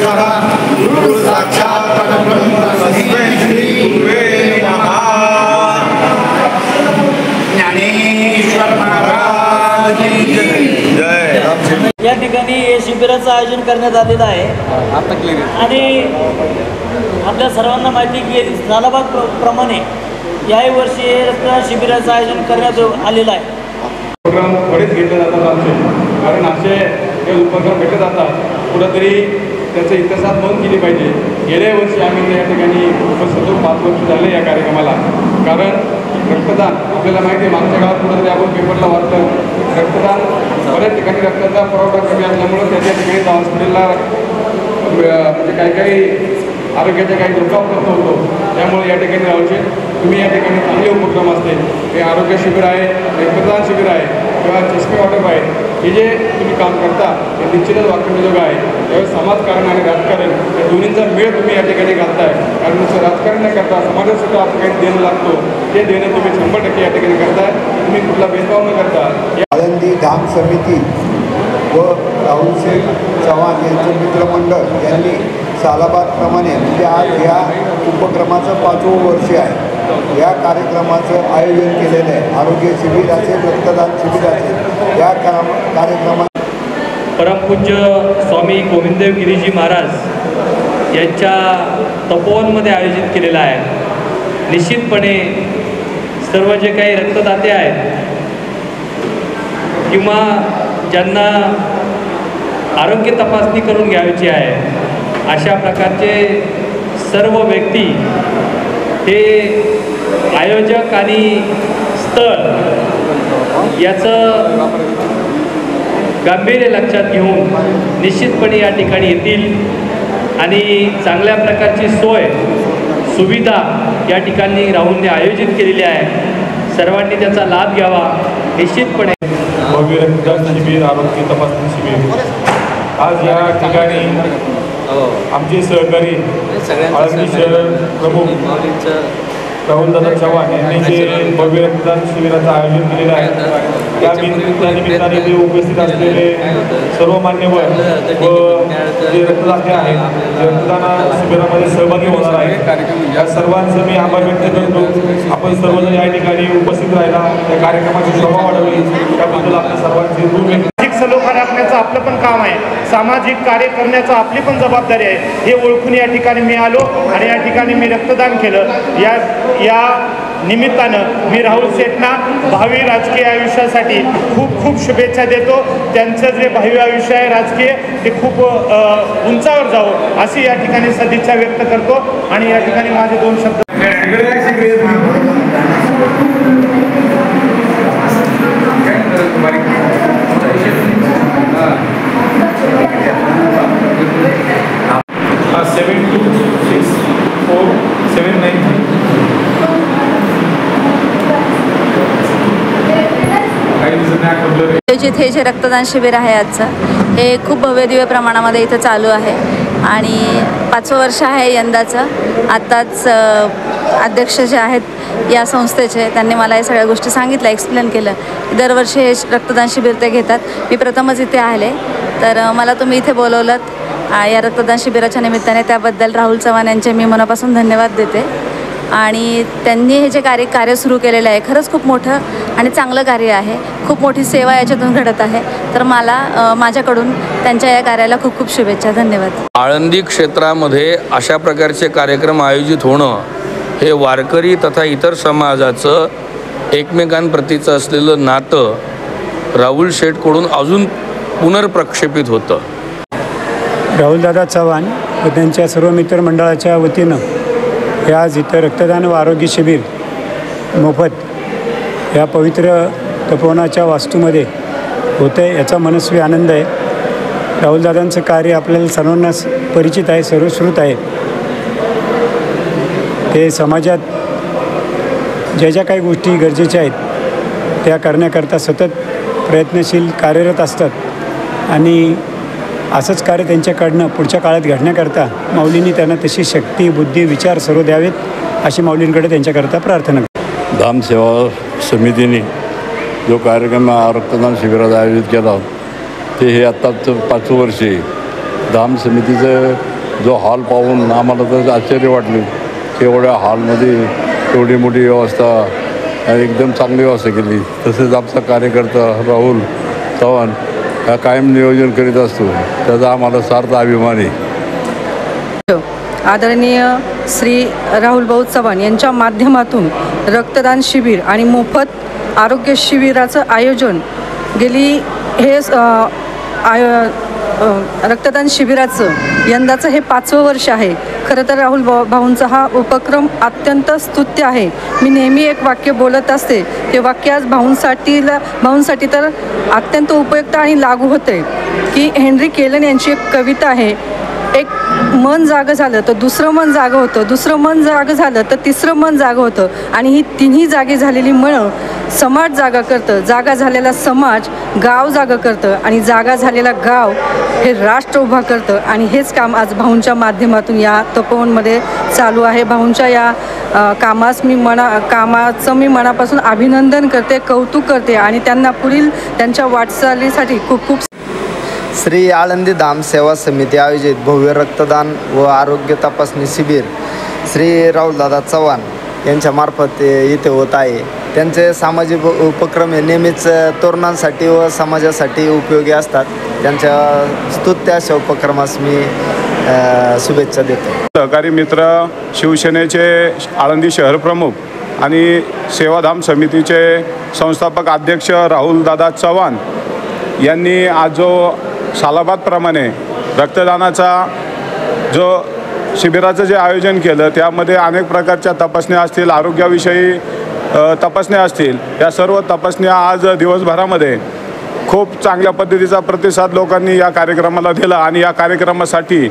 गुरु साक्षात परब्रह्म तस्मै श्री गुरुवे नमः। ज्ञानेश्वर महाराज की जय। या ठिकाणी शिबिराचं आयोजन करण्यात आलेलं आहे आणि आपल्या सर्वांना माहिती की झालाबाद प्रमाणे याही वर्षी रक्तदान शिबिराचं आयोजन करण्यात आलेलं आहे। उपक्रम बरेच घेतले जातात आमचे, कारण असे हे उपक्रम भेटत जातात कुठंतरी त्याचं इतिहासात नोंद केली पाहिजे। गेल्या वर्षी आम्ही या ठिकाणी उपस्थित 5 वर्ष झाले या कार्यक्रमाला, कारण रक्तदान आपल्याला माहिती आहे मागच्या काळात कुठंतरी आपण पेपरला वाचलं रक्तदान बऱ्याच ठिकाणी रक्ताचा पुरवठा कमी असल्यामुळं त्या ठिकाणी हॉस्पिटलला म्हणजे काही आरोग्याच्या काही धोका उपलब्ध होतो। त्यामुळे या ठिकाणी राहूचे तुम्ही या ठिकाणी चांगले उपक्रम असते हे आरोग्य शिबिर आहे, रक्तदान शिबिर आहे किंवा चष्मे वाटप आहे, हे जे तुम्ही काम करता हे निश्चितच वाकण्याजोगं आहे। त्यावेळेस समाजकारण आणि राजकारण या दोन्हींचा मेळ तुम्ही या ठिकाणी घालताय, कारण नुसतं राजकारण न करता समाजातसुद्धा आपण काही देणं लागतो ते देणं तुम्ही 100% या ठिकाणी करताय। तुम्ही कुठला भेदभाव न करता आळंदी धाम समिती व राहुल शेठ चव्हाण यांचं मित्रमंडळ यांनी सालाबादप्रमाणे म्हणजे आज या उपक्रमाचं 5वं वर्ष आहे। या कार्यक्रमाचं आयोजन केलेलं आहे। आरोग्य शिबिर असेल, रक्तदान शिबिर असेल, या कार्यक्रमात परमपूज्य स्वामी गोविंददेव गिरीजी महाराज यांच्या तपोवनमध्ये आयोजित केलेलं आहे। निश्चितपणे सर्व जे काही रक्तदाते आहेत किंवा ज्यांना आरोग्य तपासणी करून घ्यायची आहे अशा प्रकारचे सर्व व्यक्ती हे आयोजक आणि स्थळ याचं गांभीर्य लक्षात घेऊन निश्चितपणे या ठिकाणी येतील आणि चांगल्या प्रकारची सोय सुविधा या ठिकाणी राहुलने आयोजित केलेली आहे। सर्वांनी त्याचा लाभ घ्यावा। निश्चितपणे भव्य रक्तदान शिबिर, आरोग्य तपासणी शिबिर आज या ठिकाणी आमचे सहकारी आळंदी शहर प्रमुख राहुलदादा चव्हाण यांनी जे भव्य रक्तदान शिबिराचं आयोजन केलेलं आहे त्या निमित्ताने ते उपस्थित असलेले सर्व मान्यवर व जे रक्तदाते आहेत जे रक्तदान शिबिरामध्ये सहभागी होणार आहेत या सर्वांचं मी आभार व्यक्त करतो। आपण सर्वजण या ठिकाणी उपस्थित राहिला, या कार्यक्रमाची शोभा वाढवली त्याबद्दल आपल्या सर्वांचे ऋण सलोखा राखण्याचं आपलं पण काम आहे, सामाजिक कार्य करण्याचं आपली पण जबाबदारी आहे। हे ओळखून या ठिकाणी मी आलो आणि या ठिकाणी मी रक्तदान केलं। या निमित्तानं मी राहुल शेठना भावी राजकीय आयुष्यासाठी खूप खूप शुभेच्छा देतो। त्यांचं जे भावी आयुष्य आहे राजकीय ते खूप उंचावर जावं अशी या ठिकाणी सदिच्छा व्यक्त करतो आणि या ठिकाणी माझे 2 शब्द आयोजित हे जे रक्तदान शिबिर आहे आजचं हे खूप भव्यदिव्य प्रमाणामध्ये इथं चालू आहे आणि 5वं वर्ष आहे यंदाचं। आत्ताच अध्यक्ष जे आहेत या संस्थेचे त्यांनी मला या सगळ्या गोष्टी सांगितल्या, एक्सप्लेन केलं। दरवर्षी हे रक्तदान शिबिर ते घेतात। मी प्रथमच इथे आले तर मला तुम्ही इथे बोलवलंत या रक्तदान शिबिराच्या निमित्ताने, त्याबद्दल राहुल चव्हाण यांचे मी मनापासून धन्यवाद देते। आणि त्यांनी हे जे कार्य सुरू केलेलं आहे खरंच खूप मोठं आणि चांगलं कार्य आहे, खूप मोठी सेवा याच्यातून घडत आहे। तर मला माझ्याकडून त्यांच्या या कार्याला खूप खूप शुभेच्छा। धन्यवाद। आळंदी क्षेत्रामध्ये अशा प्रकारचे कार्यक्रम आयोजित होणं हे वारकरी तथा इतर समाजाचं एकमेकांप्रतीचं असलेलं नातं राहुल शेठकडून अजून पुनर्प्रक्षेपित होतं। राहुलदादा चव्हाण व त्यांच्या सर्व मित्रमंडळाच्या वतीनं हे आज इथं रक्तदान व आरोग्य शिबिर मोफत या पवित्र तपोवनाच्या वास्तूमध्ये होतं आहे, याचा मनस्वी आनंद आहे। राहुलदादांचं कार्य आपल्याला सर्वांना परिचित आहे, सर्वश्रुत आहे। ते समाजात ज्या ज्या काही गोष्टी गरजेच्या आहेत त्या करण्याकरता सतत प्रयत्नशील कार्यरत असतात आणि असंच कार्य त्यांच्याकडनं पुढच्या काळात घडण्याकरता माऊलींनी त्यांना तशी शक्ती, बुद्धी, विचार सर्व द्यावेत अशी माऊलींकडे त्यांच्याकरता प्रार्थना। धाम सेवा समितीने जो कार्यक्रम रक्तदान शिबिराचा आयोजित केला ते हे आत्ताचं 5वं वर्ष आहे। धाम समितीचं जो हॉल पाहून आम्हाला तर आश्चर्य वाटले की एवढ्या हॉलमध्ये एवढी मोठी व्यवस्था आणि एकदम चांगली व्यवस्था केली. तसेच आमचा कार्यकर्ता राहुल चव्हाण हा कायम नियोजन करीत असतो, त्याचा आम्हाला सार्थ अभिमान आहे. आदरणीय श्री राहुल भाऊ चव्हाण यांच्या माध्यमातून रक्तदान शिबिर आणि मोफत आरोग्य शिबिराचं आयोजन गेली हे रक्तदान शिबिराचं यंदाचं हे 5वं वर्ष आहे. खरं तर राहुल भाऊंचा हा उपक्रम अत्यंत स्तुत्य आहे. मी नेहमी एक वाक्य बोलत असते, ते वाक्य आज भाऊंसाठी तर अत्यंत उपयुक्त आणि लागू होते की हेनरी केलन यांची एक कविता आहे, एक मन जागं झालं तर दुसरं मन जागं होतं, दुसरं मन जागं झालं तर तिसरं मन जागं होतं आणि ही तिन्ही जागी झालेली मनं समाज जागा करतं, जागा झालेला समाज गाव जागा करतं आणि जागा झालेला गाव हे राष्ट्र उभा करतं. आणि हेच काम आज भाऊंच्या माध्यमातून या तपोवनमध्ये चालू आहे. भाऊंच्या या कामाचं मी मनापासून अभिनंदन करते, कौतुक करते आणि त्यांना पुढील त्यांच्या वाटचालीसाठी खूप खूप. श्री आळंदी धाम सेवा समिती आयोजित भव्य रक्तदान व आरोग्य तपासणी शिबिर श्री राहुलदादा चव्हाण यांच्यामार्फत इथे होत आहे. त्यांचे सामाजिक उपक्रम हे नेहमीच तरुणांसाठी व समाजासाठी उपयोगी असतात. त्यांच्या स्तुत्य अशा उपक्रमास मी शुभेच्छा देतो. सहकारी मित्र शिवसेनेचे आळंदी शहर प्रमुख आणि सेवाधाम समितीचे संस्थापक अध्यक्ष राहुलदादा चव्हाण यांनी आज जो सालाबादप्रमाणे रक्तदानाचा जो शिबिराचं जे आयोजन केलं, त्यामध्ये अनेक प्रकारच्या तपासण्या असतील, आरोग्याविषयी तपासण्या असतील. या सर्व तपासण्या आज दिवसभरामध्ये खूप चांगल्या पद्धतीचा प्रतिसाद लोकांनी या कार्यक्रमाला दिला आणि या कार्यक्रमासाठी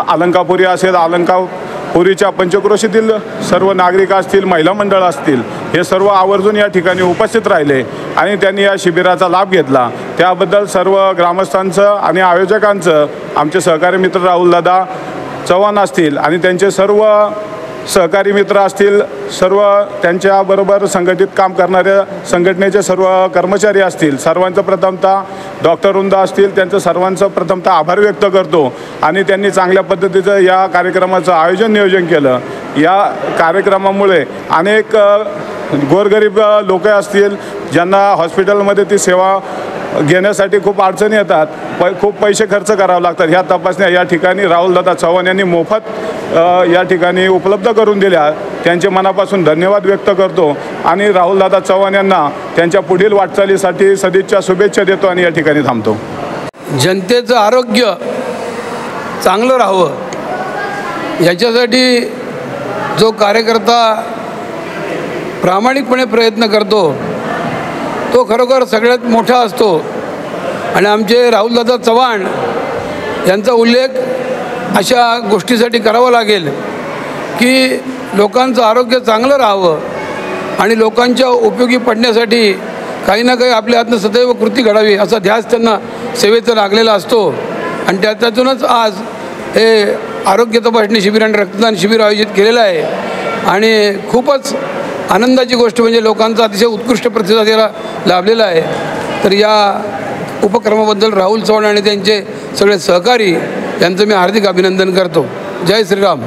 अलंकापुरी असेल, अलंकापुरीच्या पंचक्रोशीतील सर्व नागरिक असतील, महिला मंडळ असतील, हे सर्व आवर्जून या ठिकाणी उपस्थित राहिले आणि त्यांनी या शिबिराचा लाभ घेतला. त्याबद्दल सर्व ग्रामस्थांचं आणि आयोजकांचं, आमचे सहकारी मित्र राहुलदादा चव्हाण असतील आणि त्यांचे सर्व सहकारी मित्र असतील, सर्व त्यांच्याबरोबर संघटित काम करणाऱ्या संघटनेचे सर्व कर्मचारी असतील, सर्वांचं प्रथमतः डॉक्टर वृंद असतील, त्यांचं सर्वांचं प्रथमतः आभार व्यक्त करतो. आणि त्यांनी चांगल्या पद्धतीचं या कार्यक्रमाचं आयोजन नियोजन केलं. या कार्यक्रमामुळे अनेक गोरगरीब लोक असतील ज्यांना हॉस्पिटलमध्ये ती सेवा घेण्यासाठी खूप अडचणी येतात, खूप पैसे खर्च करावे लागतात. ह्या तपासण्या या ठिकाणी राहुलदादा चव्हाण यांनी मोफत या ठिकाणी उपलब्ध करून दिल्या. त्यांचे मनापासून धन्यवाद व्यक्त करतो आणि राहुलदादा चव्हाण यांना त्यांच्या पुढील वाटचालीसाठी सदिच्छा शुभेच्छा देतो आणि या ठिकाणी थांबतो. जनतेचं आरोग्य चांगलं राहावं याच्यासाठी जो कार्यकर्ता प्रामाणिकपणे प्रयत्न करतो तो खरोखर सगळ्यात मोठा असतो. आणि आमचे राहुलदादा चव्हाण यांचा उल्लेख अशा गोष्टीसाठी करावा लागेल की लोकांचं आरोग्य चांगलं राहावं आणि लोकांच्या उपयोगी पडण्यासाठी काही ना काही आपल्या हातनं सदैव कृती घडावी असा ध्यास त्यांना सेवेचा लागलेला असतो. आणि त्यातूनच आज हे आरोग्य तपासणी शिबिर आणि रक्तदान शिबिर आयोजित केलेलं आहे. आणि खूपच आनंदाची गोष्ट म्हणजे लोकांचा अतिशय उत्कृष्ट प्रतिसाद याला लाभलेला आहे. तर या उपक्रमाबद्दल राहुल चव्हाण आणि त्यांचे सगळे सहकारी यांचं मी हार्दिक अभिनंदन करतो. जय श्रीराम.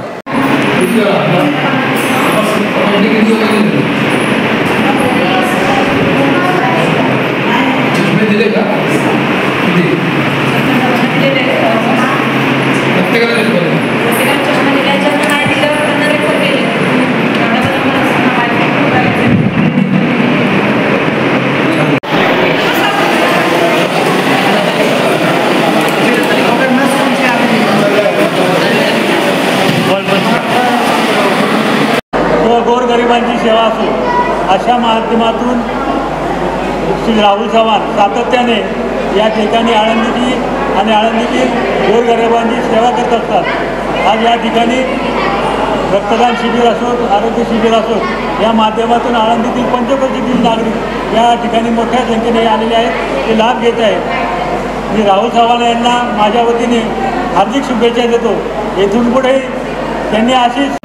गोरगरिबांची सेवा असो अशा माध्यमातून श्री राहुल चव्हाण सातत्याने या ठिकाणी आळंदीची आणि आळंदीतील गोरगरिबांची सेवा करत असतात. आज या ठिकाणी रक्तदान शिबिर असो, आरोग्य शिबिर असो, या माध्यमातून आळंदीतील पंचक्रोशीतील नागरिक या ठिकाणी मोठ्या संख्येने आलेले आहेत, ते लाभ घेत आहेत. मी राहुल चव्हाण यांना माझ्या वतीने हार्दिक शुभेच्छा देतो. येथून पुढे त्यांनी अशीच